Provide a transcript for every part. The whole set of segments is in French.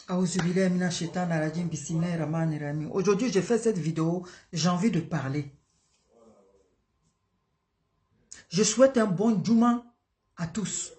Aujourd'hui, j'ai fait cette vidéo, j'ai envie de parler. Je souhaite un bon Juma à tous.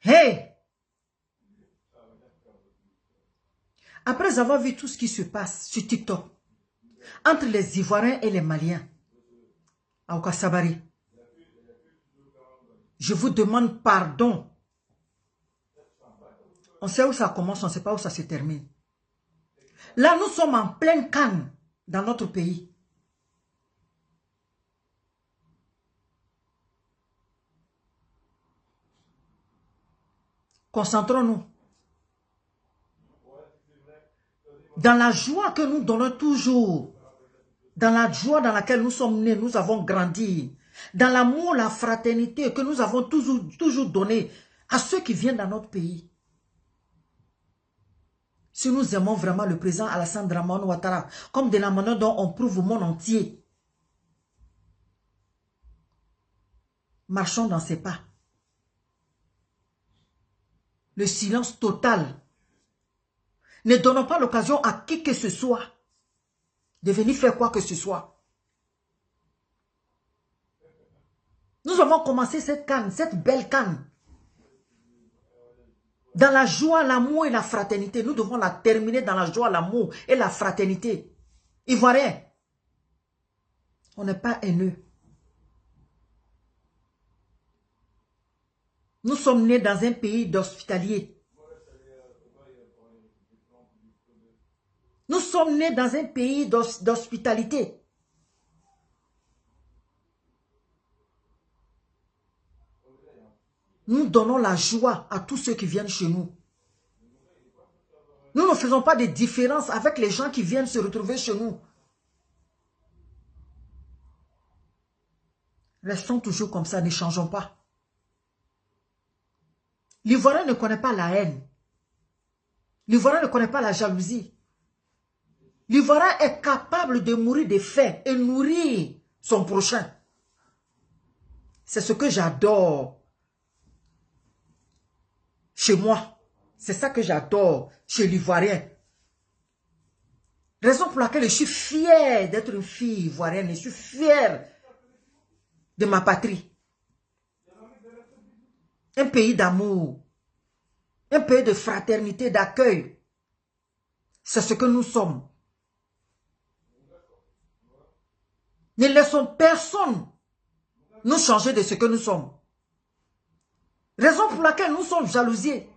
Hey! Après avoir vu tout ce qui se passe sur TikTok, entre les Ivoiriens et les Maliens, à Okasabari, je vous demande pardon. On sait où ça commence, on ne sait pas où ça se termine. Là, nous sommes en pleine canne dans notre pays. Concentrons-nous. Dans la joie que nous donnons toujours, dans la joie dans laquelle nous sommes nés, nous avons grandi, dans l'amour, la fraternité que nous avons toujours donné à ceux qui viennent dans notre pays. Si nous aimons vraiment le président Alassane Dramane Ouattara, comme de la manière dont on prouve au monde entier, marchons dans ses pas. Le silence total. Ne donnons pas l'occasion à qui que ce soit de venir faire quoi que ce soit. Nous avons commencé cette canne, cette belle canne. Dans la joie, l'amour et la fraternité. Nous devons la terminer dans la joie, l'amour et la fraternité. Ivoiriens, on n'est pas haineux. Nous sommes nés dans un pays d'hospitalier. Nous sommes nés dans un pays d'hospitalité. Nous donnons la joie à tous ceux qui viennent chez nous. Nous ne faisons pas de différence avec les gens qui viennent se retrouver chez nous. Restons toujours comme ça, ne changeons pas. L'Ivoirien ne connaît pas la haine. L'Ivoirien ne connaît pas la jalousie. L'Ivoirien est capable de mourir de faim et nourrir son prochain. C'est ce que j'adore chez moi. C'est ça que j'adore chez l'Ivoirien. Raison pour laquelle je suis fière d'être une fille ivoirienne. Je suis fière de ma patrie. Un pays d'amour. Un pays de fraternité, d'accueil. C'est ce que nous sommes. Ne laissons personne nous changer de ce que nous sommes. Raison pour laquelle nous sommes jalousiers.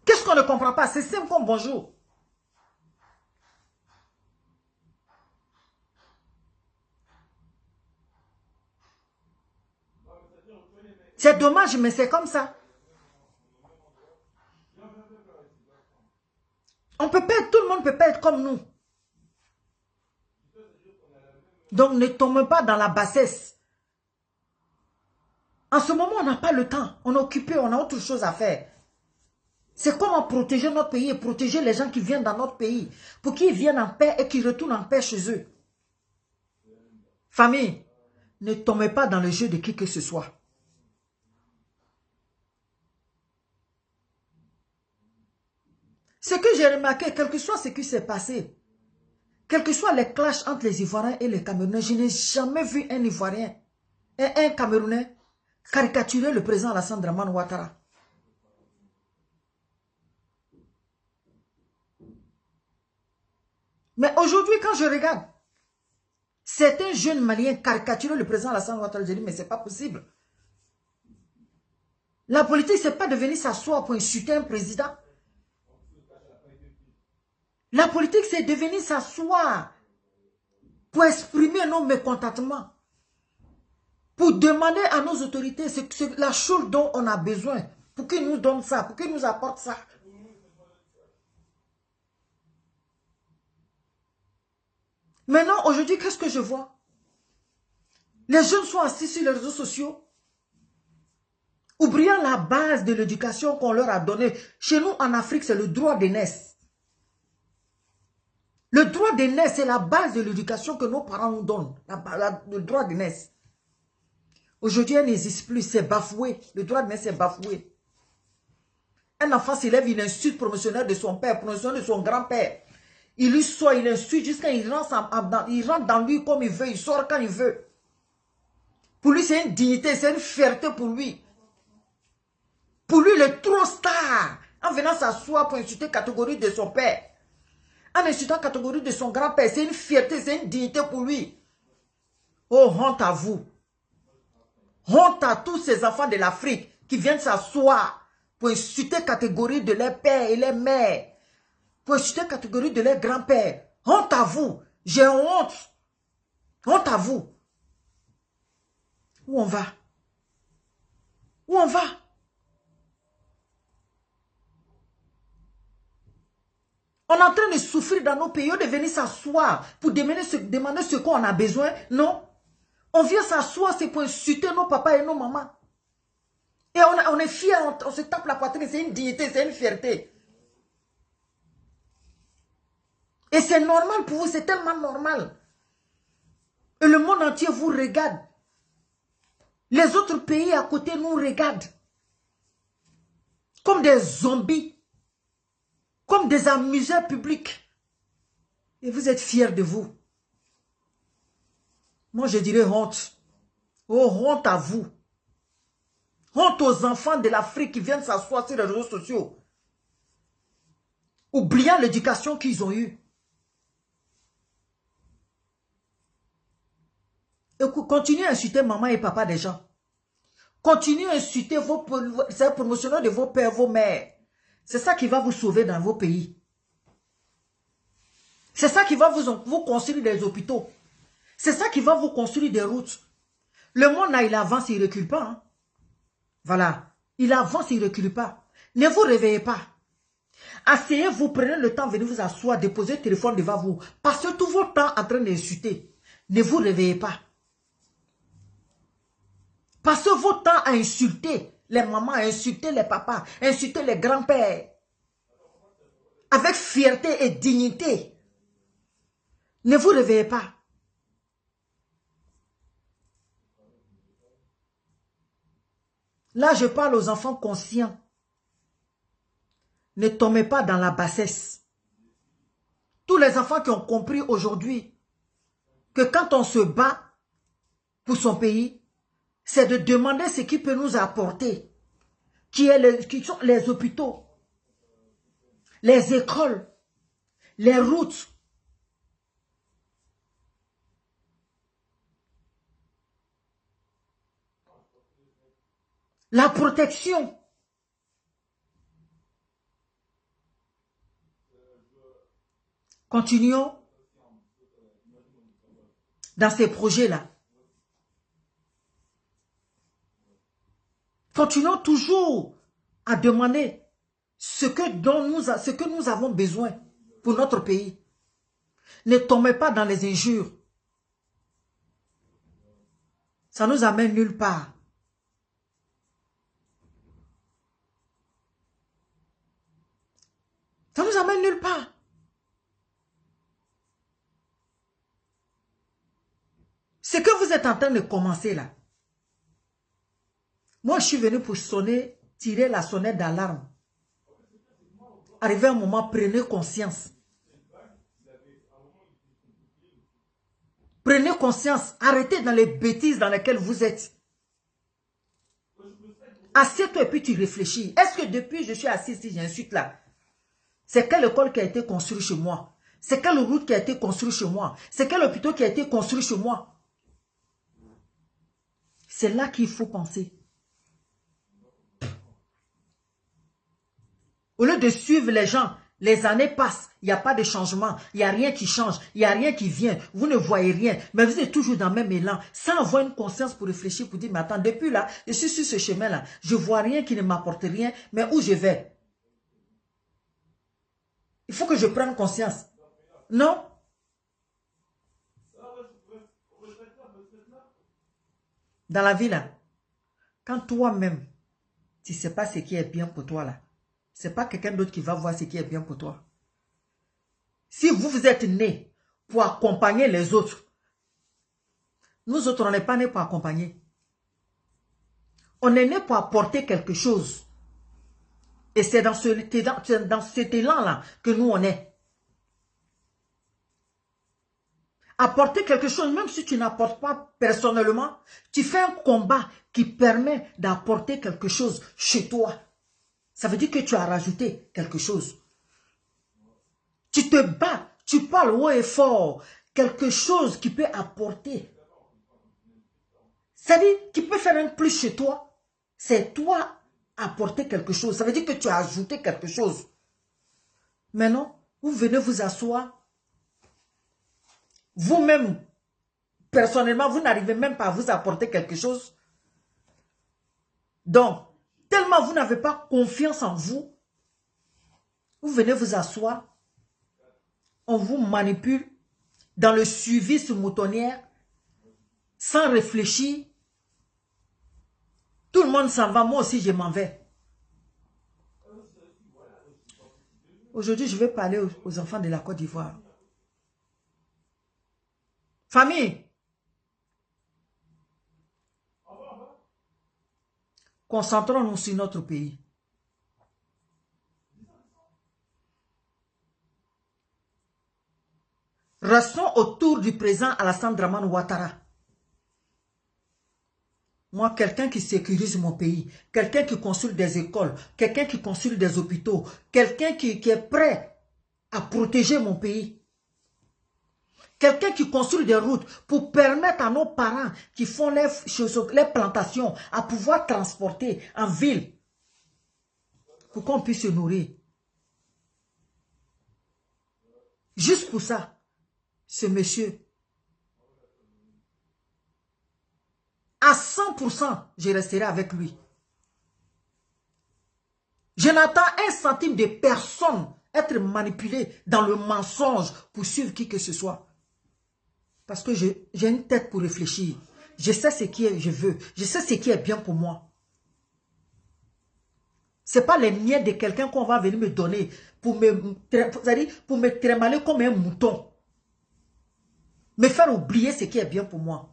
Qu'est-ce qu'on ne comprend pas? C'est simple comme bonjour. C'est dommage, mais c'est comme ça. On peut pas être, tout le monde ne peut pas être comme nous. Donc ne tombez pas dans la bassesse. En ce moment, on n'a pas le temps. On est occupé, on a autre chose à faire. C'est comment protéger notre pays et protéger les gens qui viennent dans notre pays. Pour qu'ils viennent en paix et qu'ils retournent en paix chez eux. Famille, ne tombez pas dans le jeu de qui que ce soit. Ce que j'ai remarqué, quel que soit ce qui s'est passé, quels que soient les clashs entre les Ivoiriens et les Camerounais, je n'ai jamais vu un Ivoirien et un Camerounais caricaturer le président Alassane Dramane Ouattara. Mais aujourd'hui, quand je regarde certains jeunes Maliens caricaturer le président Alassane Ouattara, je dis, mais c'est pas possible. La politique, c'est pas de venir s'asseoir pour insulter un président. La politique, c'est de venir s'asseoir pour exprimer nos mécontentements. Pour demander à nos autorités la chose dont on a besoin. Pour qu'ils nous donnent ça, pour qu'ils nous apportent ça. Maintenant, aujourd'hui, qu'est-ce que je vois? Les jeunes sont assis sur les réseaux sociaux, oubliant la base de l'éducation qu'on leur a donnée. Chez nous, en Afrique, c'est le droit d'aînesse. Le droit d'aînesse, c'est la base de l'éducation que nos parents nous donnent. Le droit d'aînesse. Aujourd'hui, elle n'existe plus, c'est bafoué. Le droit d'aînesse est bafoué. Un enfant s'élève, il insulte promotionnel de son père, promotionnel de son grand-père. Il lui sort, il insulte jusqu'à il rentre dans lui comme il veut, il sort quand il veut. Pour lui, c'est une dignité, c'est une fierté pour lui. Pour lui, il est trop star. En venant s'asseoir pour insulter la catégorie de son père. En insultant la catégorie de son grand-père, c'est une fierté, c'est une dignité pour lui. Oh, honte à vous. Honte à tous ces enfants de l'Afrique qui viennent s'asseoir pour insulter la catégorie de leurs pères et leurs mères. Pour insulter la catégorie de leurs grands-pères. Honte à vous. J'ai honte. Honte à vous. Où on va? Où on va? On est en train de souffrir dans nos pays, de venir s'asseoir pour demander ce qu'on a besoin. Non. On vient s'asseoir, c'est pour insulter nos papas et nos mamans. Et on est fiers, on se tape la poitrine, c'est une dignité, c'est une fierté. Et c'est normal pour vous, c'est tellement normal. Et le monde entier vous regarde. Les autres pays à côté nous regardent. Comme des zombies. Comme des amuseurs publics. Et vous êtes fiers de vous. Moi, je dirais honte. Oh, honte à vous. Honte aux enfants de l'Afrique qui viennent s'asseoir sur les réseaux sociaux. Oubliant l'éducation qu'ils ont eue. Et continuez à insulter maman et papa des gens. Continuez à insulter vos promotionnels de vos pères, vos mères. C'est ça qui va vous sauver dans vos pays. C'est ça qui va vous construire des hôpitaux. C'est ça qui va vous construire des routes. Le monde là, il avance, il ne recule pas. Hein. Voilà. Il avance, il ne recule pas. Ne vous réveillez pas. Asseyez-vous, prenez le temps, venez vous asseoir, déposez le téléphone devant vous. Passez tout votre temps en train d'insulter. Ne vous réveillez pas. Passez votre temps à insulter les mamans, à insulter les papas, à insulter les grands-pères. Avec fierté et dignité. Ne vous réveillez pas. Là, je parle aux enfants conscients. Ne tombez pas dans la bassesse. Tous les enfants qui ont compris aujourd'hui que quand on se bat pour son pays, c'est de demander ce qui peut nous apporter, qui sont les hôpitaux, les écoles, les routes. La protection. Continuons dans ces projets-là. Continuons toujours à demander ce que nous avons besoin pour notre pays. Ne tombez pas dans les injures. Ça nous amène nulle part. Ça nous amène nulle part. Ce que vous êtes en train de commencer là. Moi, je suis venu pour sonner, tirer la sonnette d'alarme. Arrivé un moment, prenez conscience. Prenez conscience. Arrêtez dans les bêtises dans lesquelles vous êtes. Assieds-toi et puis tu réfléchis. Est-ce que depuis je suis assis ici, j'insulte là? C'est quelle école qui a été construite chez moi? C'est quelle route qui a été construite chez moi? C'est quel hôpital qui a été construit chez moi? C'est là qu'il faut penser. Au lieu de suivre les gens, les années passent, il n'y a pas de changement, il n'y a rien qui change, il n'y a rien qui vient, vous ne voyez rien, mais vous êtes toujours dans le même élan, sans avoir une conscience pour réfléchir, pour dire, mais attends, depuis là, je suis sur ce chemin-là, je ne vois rien qui ne m'apporte rien, mais où je vais? Il faut que je prenne conscience. Non? Dans la vie là, quand toi-même, tu ne sais pas ce qui est bien pour toi là, ce n'est pas quelqu'un d'autre qui va voir ce qui est bien pour toi. Si vous êtes né pour accompagner les autres, nous autres, on n'est pas nés pour accompagner. On est né pour apporter quelque chose. Et c'est dans cet élan-là que nous on est. Apporter quelque chose, même si tu n'apportes pas personnellement, tu fais un combat qui permet d'apporter quelque chose chez toi. Ça veut dire que tu as rajouté quelque chose. Tu te bats, tu parles haut et fort, quelque chose qui peut apporter. C'est-à-dire, qui peut faire un plus chez toi. C'est toi apporter quelque chose. Ça veut dire que tu as ajouté quelque chose. Maintenant, vous venez vous asseoir. Vous-même, personnellement, vous n'arrivez même pas à vous apporter quelque chose. Donc, tellement vous n'avez pas confiance en vous, vous venez vous asseoir, on vous manipule dans le suivi sur moutonnière, sans réfléchir. Tout le monde s'en va, moi aussi je m'en vais. Aujourd'hui, je vais parler aux enfants de la Côte d'Ivoire. Famille, concentrons-nous sur notre pays. Restons autour du président Alassane Dramane Ouattara. Moi, quelqu'un qui sécurise mon pays, quelqu'un qui construit des écoles, quelqu'un qui construit des hôpitaux, quelqu'un qui est prêt à protéger mon pays. Quelqu'un qui construit des routes pour permettre à nos parents qui font les plantations à pouvoir transporter en ville pour qu'on puisse se nourrir. Juste pour ça, ce monsieur, à 100%, je resterai avec lui. Je n'attends un centime de personne être manipulé dans le mensonge pour suivre qui que ce soit. Parce que j'ai une tête pour réfléchir. Je sais ce que je veux. Je sais ce qui est bien pour moi. Ce n'est pas les miettes de quelqu'un qu'on va venir me donner pour me trémaler comme un mouton. Me faire oublier ce qui est bien pour moi.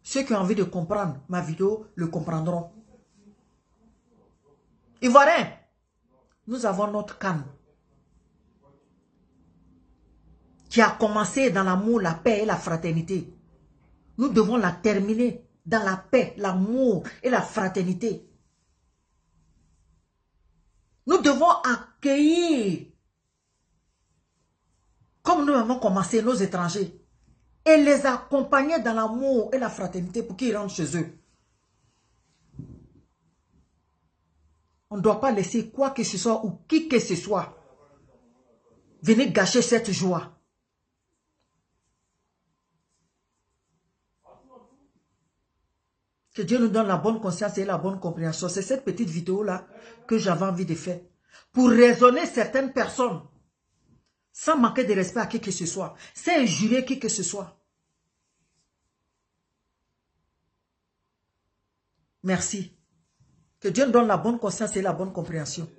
Ceux qui ont envie de comprendre ma vidéo le comprendront. Ivoiriens, nous avons notre calme qui a commencé dans l'amour, la paix et la fraternité. Nous devons la terminer dans la paix, l'amour et la fraternité. Nous devons accueillir, comme nous avons commencé, nos étrangers et les accompagner dans l'amour et la fraternité pour qu'ils rentrent chez eux. On ne doit pas laisser quoi que ce soit ou qui que ce soit venir gâcher cette joie. Que Dieu nous donne la bonne conscience et la bonne compréhension. C'est cette petite vidéo-là que j'avais envie de faire. Pour raisonner certaines personnes, sans manquer de respect à qui que ce soit, sans injurer qui que ce soit. Merci. Que Dieu nous donne la bonne conscience et la bonne compréhension.